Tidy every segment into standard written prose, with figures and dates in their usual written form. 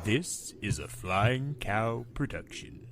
This is a Flying Cow production.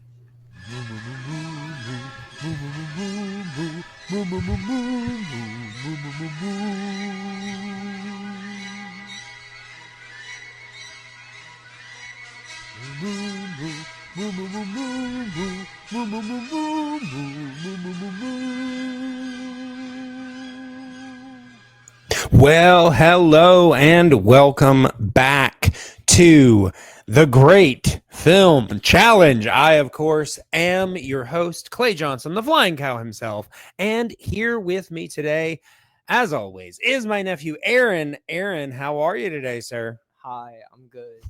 Well, hello and welcome back to the Great Film Challenge. I, of course, am your host, Clay Johnson, the Flying Cow himself. And here with me today, as always, is my nephew, Aaron. Aaron, how are you today, sir? Hi, I'm good.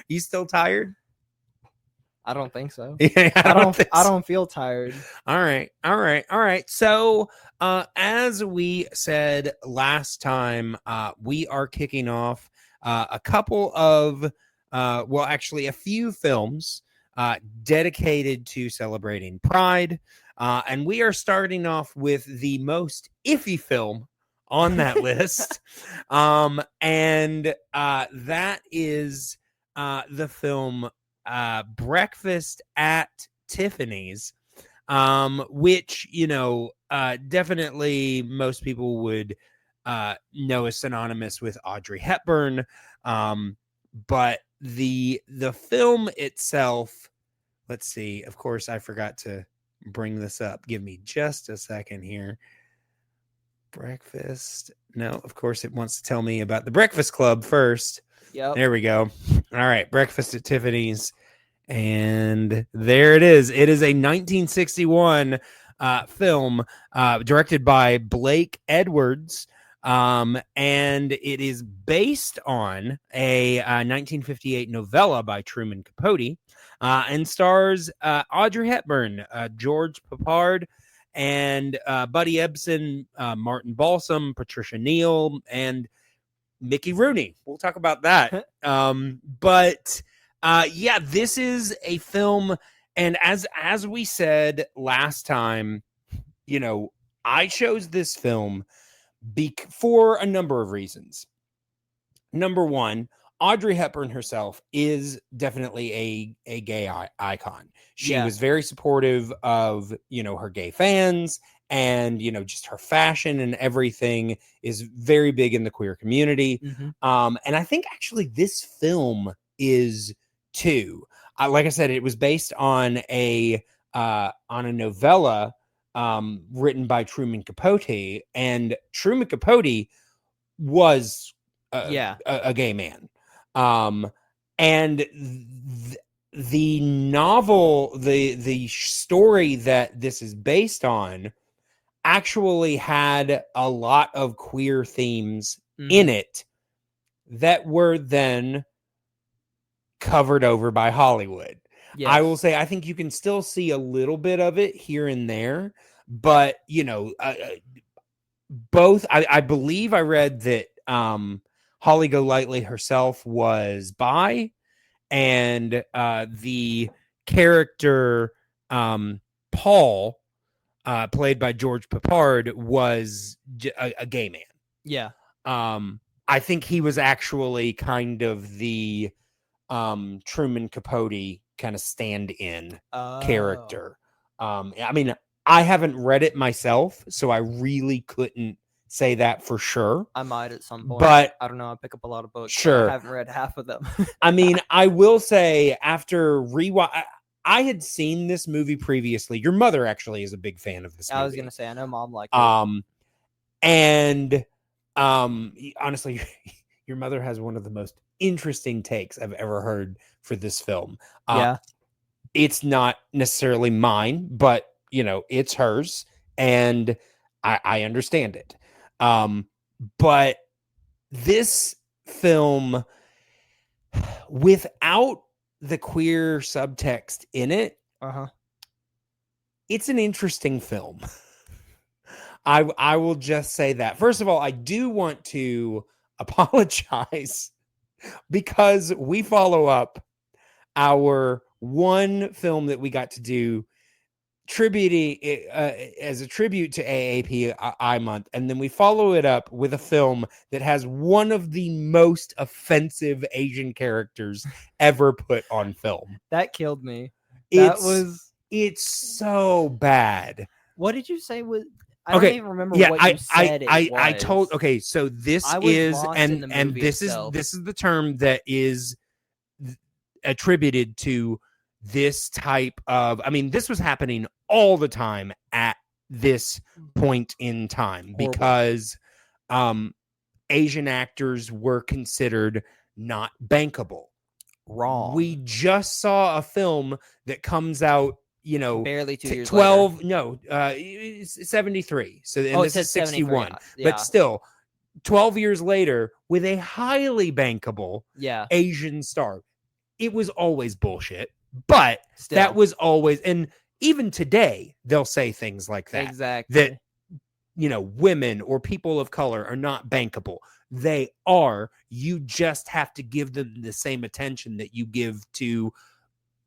You still tired? I don't think so. Yeah, I don't feel tired. All right. So, as we said last time, we are kicking off a couple of, actually, a few films dedicated to celebrating Pride. And we are starting off with the most iffy film on that list. And that is the film Breakfast at Tiffany's, which, definitely most people would know is synonymous with Audrey Hepburn. But the film itself, let's see, of course, I forgot to bring this up. Give me just a second here. Breakfast. No, of course, it wants to tell me about the Breakfast Club first. Yep. There we go. All right. Breakfast at Tiffany's. And there it is. It is a 1961 film directed by Blake Edwards. And it is based on a 1958 novella by Truman Capote and stars Audrey Hepburn, George Peppard, and Buddy Ebsen, Martin Balsam, Patricia Neal, and Mickey Rooney. We'll talk about that. This is a film, and as we said last time, I chose this film for a number of reasons. Number one, Audrey Hepburn herself is definitely a gay icon. She was very supportive of, her gay fans, and, just her fashion and everything is very big in the queer community. Mm-hmm. And I think actually this film is too. Like I said, it was based on a novella written by Truman Capote, and Truman Capote was a gay man. And the novel, the story that this is based on, actually had a lot of queer themes in it that were then covered over by Hollywood. Yes. I will say, I think you can still see a little bit of it here and there, but both. I believe I read that Holly Golightly herself was bi, and the character Paul, played by George Peppard, was a gay man. Yeah. I think he was actually kind of the Truman Capote kind of stand-in character. I mean, I haven't read it myself, so I really couldn't say that for sure. I might at some point, but I don't know. I pick up a lot of books. Sure, I haven't read half of them. I mean, I will say, after I had seen this movie previously. Your mother actually is a big fan of this movie. I was gonna say, I know Mom liked it. And honestly, your mother has one of the most interesting takes I've ever heard for this film. It's not necessarily mine, but it's hers, and I understand it. But this film, without the queer subtext in it, it's an interesting film. I will just say that. First of all, I do want to apologize because we follow up our one film that we got to do tributing as a tribute to AAPI month, and then we follow it up with a film that has one of the most offensive Asian characters ever put on film. That killed me. It's so bad. What did you say? I don't even remember what you said. I told. Okay, so this is and this itself. is the term that is attributed to this type of, I mean, this was happening all the time at this point in time. Horrible. Because Asian actors were considered not bankable. Wrong. We just saw a film that comes out, barely 2 years 12 later. No, 73. So and this is 61. Yeah. But still 12 years later with a highly bankable Asian star. It was always bullshit, but still, that was always, and even today they'll say things like that. Exactly. That women or people of color are not bankable. They are. You just have to give them the same attention that you give to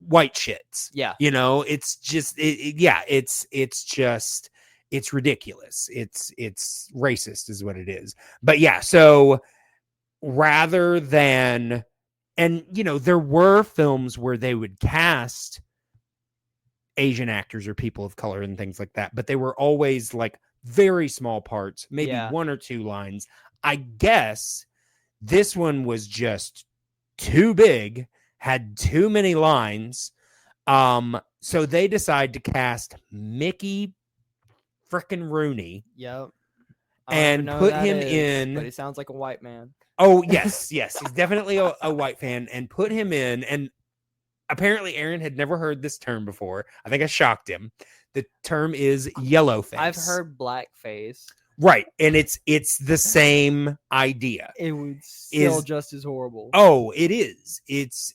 white shits. Yeah. It's just it's just, it's ridiculous. It's racist is what it is. But yeah, so rather than, and there were films where they would cast Asian actors or people of color and things like that, but they were always like very small parts, maybe one or two lines. I guess this one was just too big, had too many lines. So they decide to cast Mickey frickin' Rooney. Yep. And put him in. But he sounds like a white man. Oh, yes. He's definitely a white fan, and put him in. And apparently Aaron had never heard this term before. I think I shocked him. The term is yellow face. I've heard blackface. Right. And it's the same idea. It would still just as horrible. Oh, it is. It's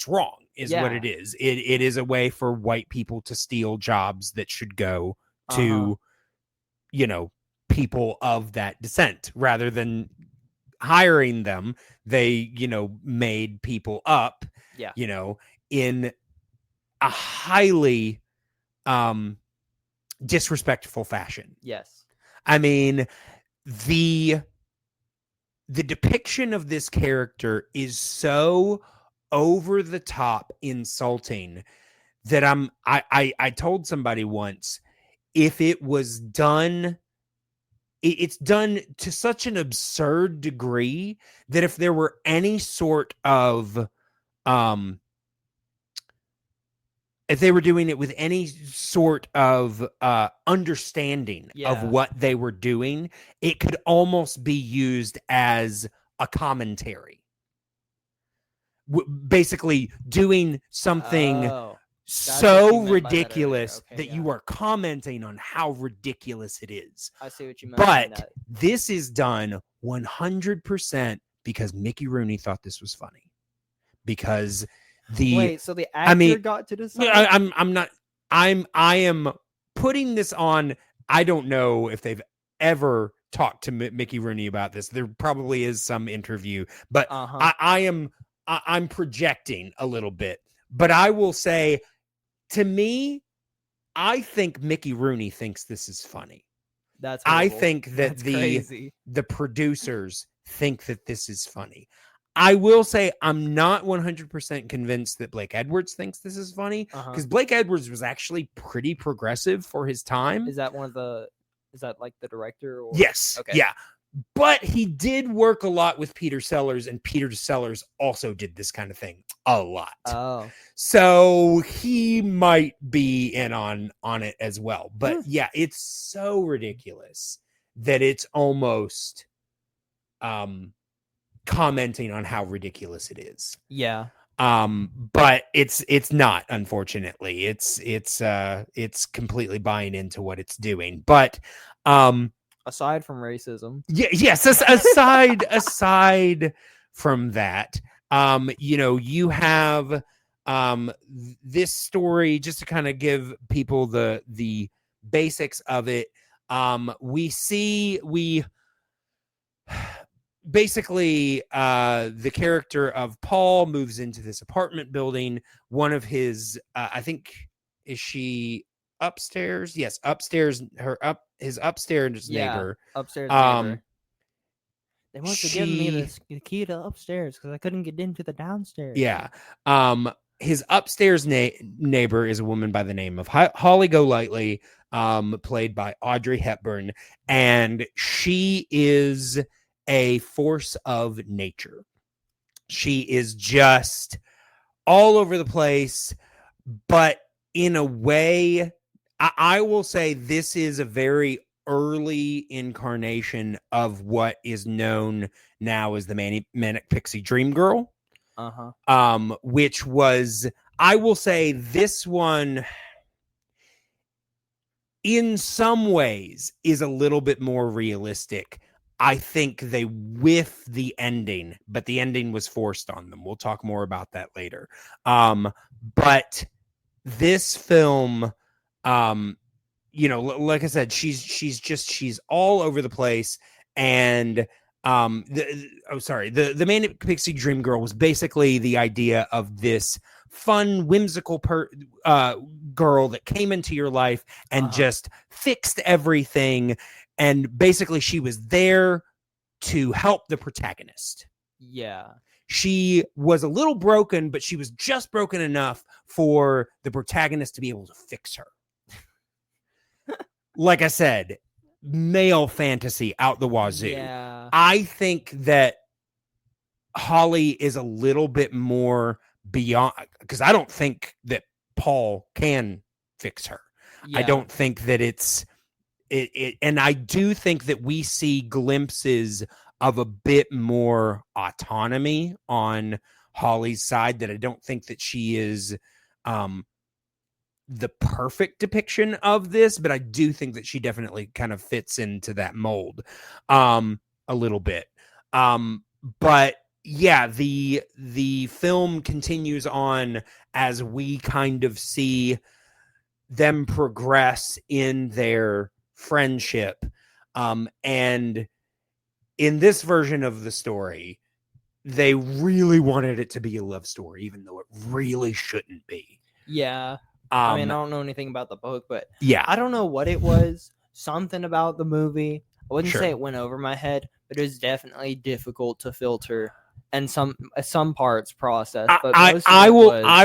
wrong is what it is. It is a way for white people to steal jobs that should go to, people of that descent rather than hiring them. They, made people up, in a highly disrespectful fashion. Yes. I mean, the depiction of this character is so over the top insulting that I told somebody once, if it was done, it's done to such an absurd degree that if there were any sort of if they were doing it with any sort of understanding of what they were doing, it could almost be used as a commentary. Basically doing something so ridiculous that you are commenting on how ridiculous it is. I see what you meant. But this is done 100% because Mickey Rooney thought this was funny. Because so the actor got to decide. I am putting this on. I don't know if they've ever talked to Mickey Rooney about this. There probably is some interview, but I'm projecting a little bit. But I will say, to me, I think Mickey Rooney thinks this is funny. That's horrible. I think that the producers think that this is funny. I will say I'm not 100% convinced that Blake Edwards thinks this is funny, because Blake Edwards was actually pretty progressive for his time. Is that like the director? Or? Yes. Okay. Yeah. But he did work a lot with Peter Sellers, and Peter Sellers also did this kind of thing a lot. Oh. So he might be in on it as well. But yeah, it's so ridiculous that it's almost commenting on how ridiculous it is. Yeah. But it's not, unfortunately. It's completely buying into what it's doing. But aside from racism. Yes, aside from that, you have this story, just to kind of give people the basics of it. Basically, the character of Paul moves into this apartment building. One of his, I think is she upstairs? Yes, upstairs. His upstairs neighbor. Upstairs neighbor. They must have given me She, the key to upstairs because I couldn't get into the downstairs. yeah. His upstairs neighbor is a woman by the name of Holly Golightly, played by Audrey Hepburn, and she is a force of nature. She is just all over the place, but in a way, I will say this is a very early incarnation of what is known now as the Manic Pixie Dream Girl. Which was, I will say, this one in some ways is a little bit more realistic. I think they with the ending, but the ending was forced on them. We'll talk more about that later. But this film, like I said, she's all over the place. And the Manic Pixie Dream Girl was basically the idea of this fun, whimsical girl that came into your life and just fixed everything. And basically she was there to help the protagonist. Yeah. She was a little broken, but she was just broken enough for the protagonist to be able to fix her. Like I said, male fantasy out the wazoo. Yeah. I think that Holly is a little bit more beyond, because I don't think that Paul can fix her. Yeah. I don't think that it, and I do think that we see glimpses of a bit more autonomy on Holly's side, that I don't think that she is the perfect depiction of this, but I do think that she definitely kind of fits into that mold a little bit. But yeah, the film continues on as we kind of see them progress in their friendship. And in this version of the story, they really wanted it to be a love story, even though it really shouldn't be. Yeah. I mean, I don't know anything about the book, but yeah, I don't know what it was. Something about the movie. I wouldn't say it went over my head, but it was definitely difficult to filter and some parts process. But I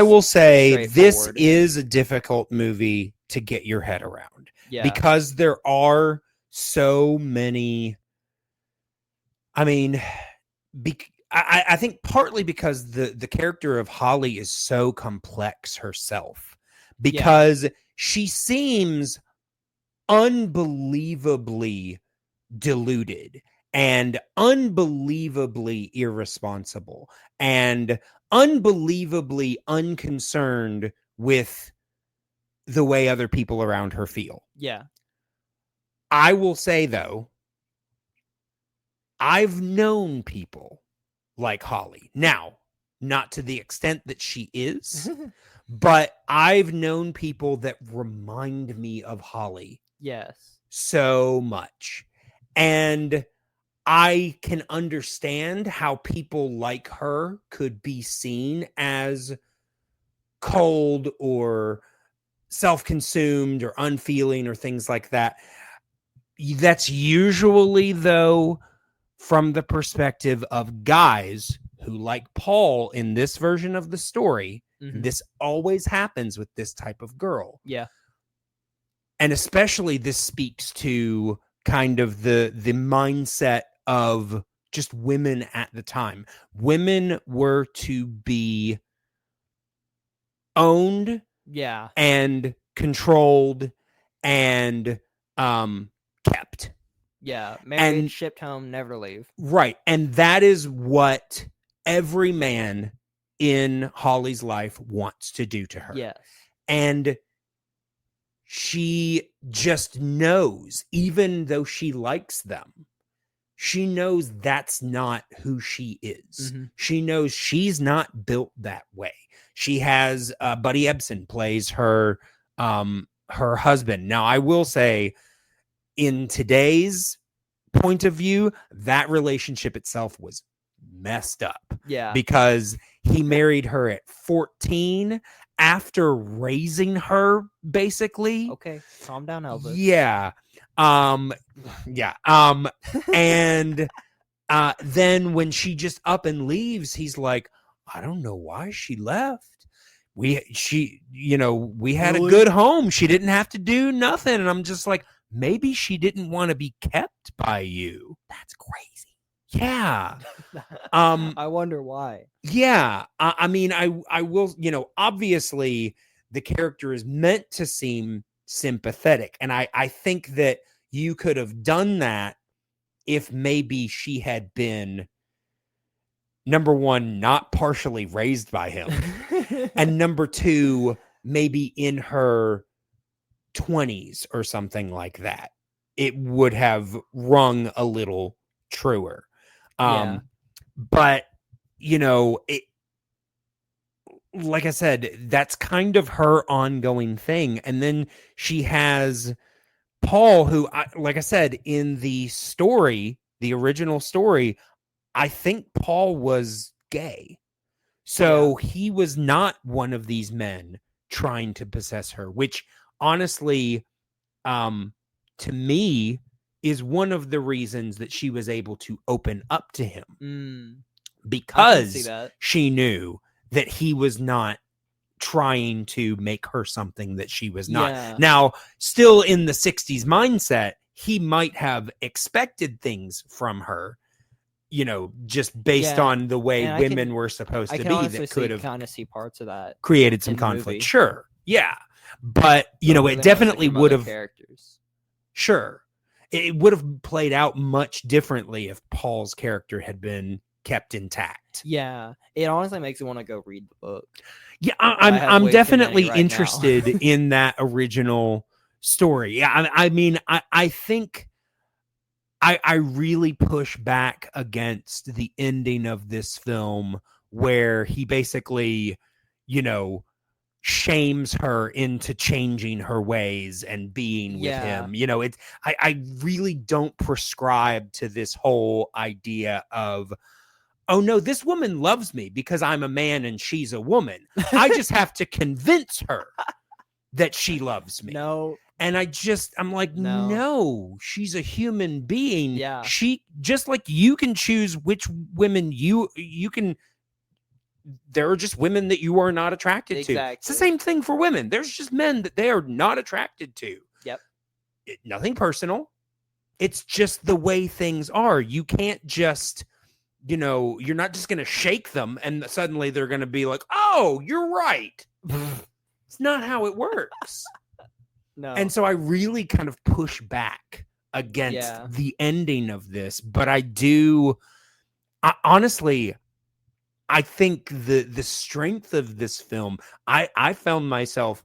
will say this is a difficult movie to get your head around. Yeah. Because there are so many. I mean, I think partly because the character of Holly is so complex herself, because she seems unbelievably deluded and unbelievably irresponsible and unbelievably unconcerned with the way other people around her feel. Yeah. I will say, though, I've known people like Holly. Now, not to the extent that she is, but I've known people that remind me of Holly. Yes. So much. And I can understand how people like her could be seen as cold or self-consumed or unfeeling or things like that. That's usually, though, from the perspective of guys who, like Paul in this version of the story, this always happens with this type of girl. Yeah. And especially this speaks to kind of the mindset of just women at the time. Women were to be owned, and controlled and kept. Yeah, married, shipped home, never leave. Right, and that is what every man in Holly's life wants to do to her. Yes. And she just knows, even though she likes them, she knows that's not who she is. She knows she's not built that way. She has Buddy Ebsen plays her husband. Now, I will say, in today's point of view, that relationship itself was messed up. Yeah. Because he married her at 14 after raising her, basically. Okay, calm down, Elvis. Yeah. Yeah. And then when she just up and leaves, he's like, I don't know why she left. We had a good home. She didn't have to do nothing. And I'm just like, maybe she didn't want to be kept by you. That's crazy. Yeah. I wonder why. Yeah. I mean, I will, obviously the character is meant to seem sympathetic. And I think that you could have done that if maybe she had been, number one, not partially raised by him. And number two, maybe in her 20s or something like that. It would have rung a little truer. Yeah. But, it, like I said, that's kind of her ongoing thing. And then she has Paul, who, like I said, in the story, the original story, I think Paul was gay. So he was not one of these men trying to possess her, which honestly, to me, is one of the reasons that she was able to open up to him. Because she knew that he was not trying to make her something that she was not. Yeah. Now, still in the 60s mindset, he might have expected things from her, just based on the way women were supposed to be, that could have kind of see parts of that created some conflict. Sure. Yeah. But, it definitely would have characters. Sure. It would have played out much differently if Paul's character had been kept intact. Yeah. It honestly makes me want to go read the book. Yeah, I'm definitely interested in that original story. Yeah, I mean, I think I really push back against the ending of this film where he basically, shames her into changing her ways and being with him. I really don't prescribe to this whole idea of, oh no, this woman loves me because I'm a man and she's a woman. I just have to convince her that she loves me. No. And I'm like, no, she's a human being. Yeah. She, just like you can choose which women you can, there are just women that you are not attracted to. It's the same thing for women. There's just men that they are not attracted to. Yep. Nothing personal. It's just the way things are. You can't just, you're not just going to shake them and suddenly they're going to be like, oh, you're right. It's not how it works. No. And so I really kind of push back against the ending of this, but honestly, I think the strength of this film, I found myself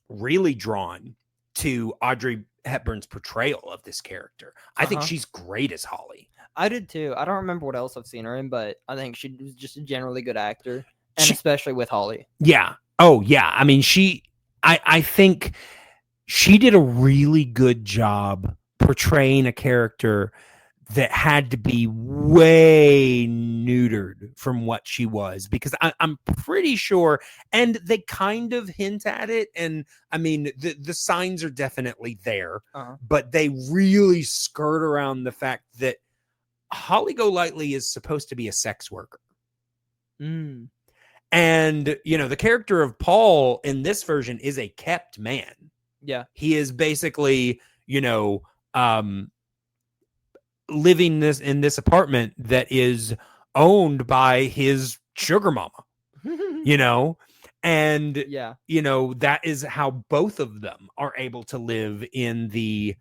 really drawn to Audrey Hepburn's portrayal of this character. I think she's great as Holly. I did too. I don't remember what else I've seen her in, but I think she was just a generally good actor, and especially with Holly. Yeah. Oh, yeah. I mean, I think she did a really good job portraying a character that had to be way neutered from what she was, because I'm pretty sure, and they kind of hint at it, and I mean the signs are definitely there, but they really skirt around the fact that Holly Golightly is supposed to be a sex worker. And the character of Paul in this version is a kept man. Yeah, he is basically living in this apartment that is owned by his sugar mama, and that is how both of them are able to live in the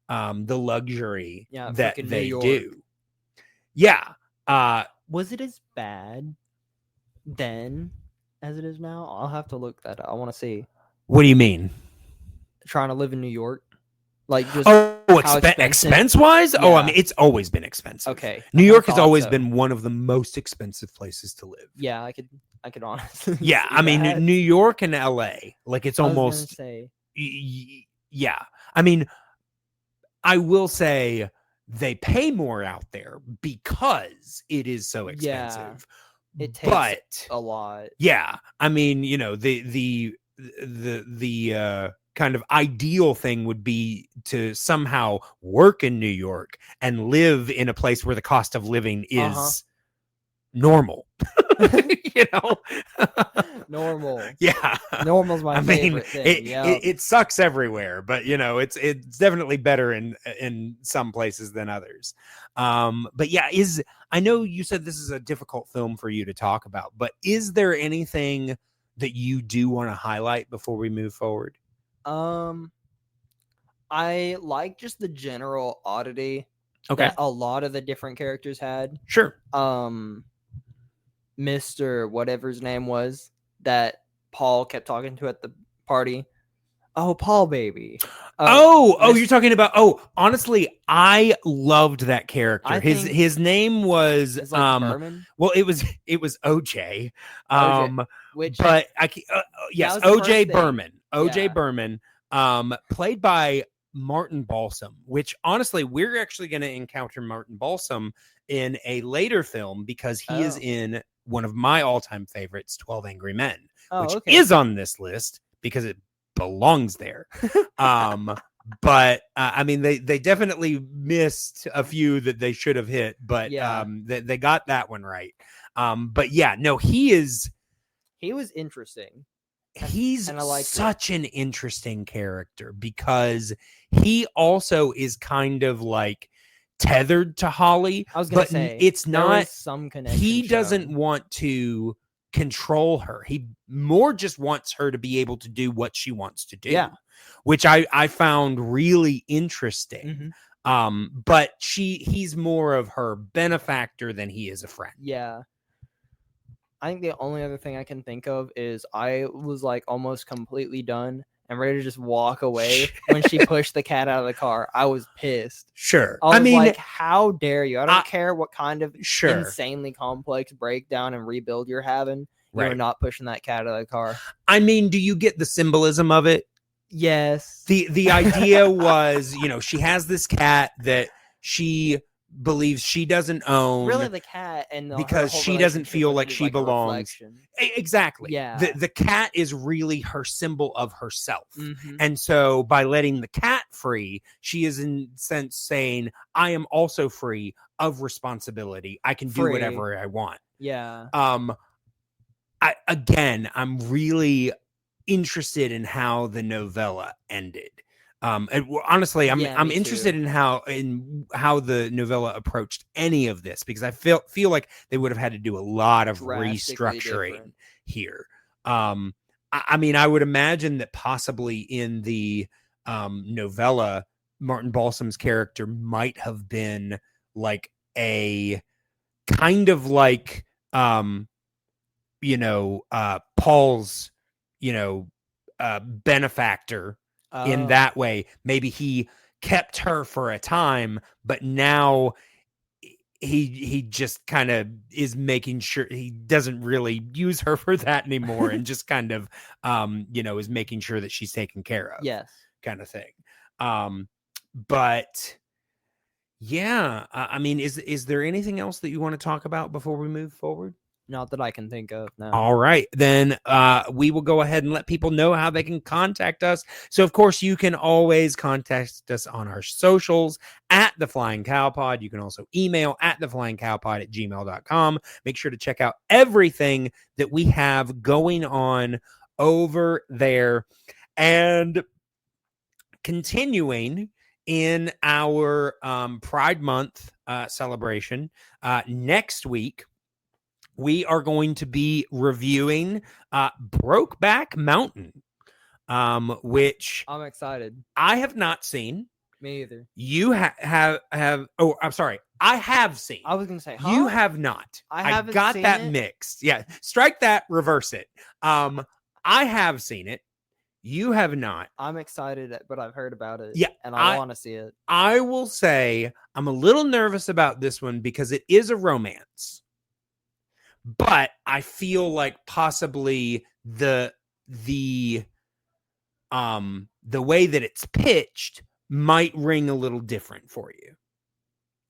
luxury that they do. Yeah. Was it as bad then as it is now? I'll have to look that up. I want to see. What do you mean? Trying to live in New York? Like, just expense wise? Yeah. I mean, it's always been expensive. Okay. New York has always been one of the most expensive places to live. Yeah, I could honestly. Yeah, I mean, New York and LA, like it's almost. Say. Yeah, I mean, I will say they pay more out there because it is so expensive. It takes but a lot. Yeah, I mean, the kind of ideal thing would be to somehow work in New York and live in a place where the cost of living is normal. Normal. Yeah, Normal's my favorite thing. It sucks everywhere, but it's definitely better in some places than others. But yeah, I know you said this is a difficult film for you to talk about, but is there anything that you do want to highlight before we move forward? I like just the general oddity that a lot of the different characters had. Sure. Mr. whatever his name was that Paul kept talking to at the party. Oh, Paul baby. You're talking about. Honestly, I loved that character. His name was Berman? Well, it was OJ. Which but yes, OJ Berman. OJ Berman, played by Martin Balsam. Which honestly, we're actually going to encounter Martin Balsam in a later film because he is in one of my all-time favorites, 12 Angry Men, which is on this list because it belongs there. But I mean, they definitely missed a few that they should have hit, but they got that one right. But yeah, no, he was interesting. He's such an interesting character because he also is kind of like tethered to Holly. I was going to say, it's not some connection. He doesn't want to control her. He more just wants her to be able to do what she wants to do, which I found really interesting. But he's more of her benefactor than he is a friend. Yeah. I think the only other thing I can think of is I was like almost completely done and ready to just walk away when she pushed the cat out of the car. I was pissed. Sure. I mean, like, how dare you? I don't care what kind of insanely complex breakdown and rebuild you're having. You're not pushing that cat out of the car. I mean, do you get the symbolism of it? Yes. The idea was, she has this cat that she believes she doesn't own, really, the cat, and because she doesn't feel like she belongs. Exactly. Yeah. The cat is really her symbol of herself. And so by letting the cat free, she is in sense saying, I am also free of responsibility. I can do whatever I want. Yeah. I'm really interested in how the novella ended. And honestly, I'm interested in how the novella approached any of this, because I feel like they would have had to do a lot of restructuring here. I mean, I would imagine that possibly in the novella, Martin Balsam's character might have been like a kind of like Paul's benefactor. In that way, maybe he kept her for a time, but now he just kind of is making sure he doesn't really use her for that anymore, and just kind of is making sure that she's taken care of. Yes, kind of thing. But yeah, I mean, is there anything else that you want to talk about before we move forward? Not that I can think of. No. All right, then we will go ahead and let people know how they can contact us. So, of course, you can always contact us on our socials at The Flying Cow Pod. You can also email at theflyingcowpod@gmail.com. Make sure to check out everything that we have going on over there. And continuing in our Pride Month celebration, next week, we are going to be reviewing Brokeback Mountain, which I'm excited. I have not seen. Me either. You have. Oh, I'm sorry. I have seen. I was going to say, you have not. I haven't got seen that it. Mixed. Yeah, strike that. Reverse it. I have seen it. You have not. I'm excited, but I've heard about it. Yeah, and I want to see it. I will say I'm a little nervous about this one because it is a romance. But I feel like possibly the way that it's pitched might ring a little different for you.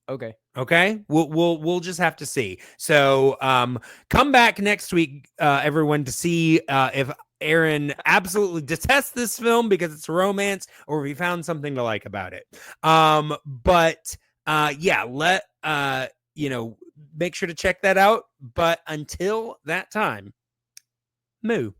Okay. Okay, we'll just have to see. So come back next week, everyone, to see if Aaron absolutely detests this film because it's romance, or if he found something to like about it. But yeah, make sure to check that out. But until that time, moo.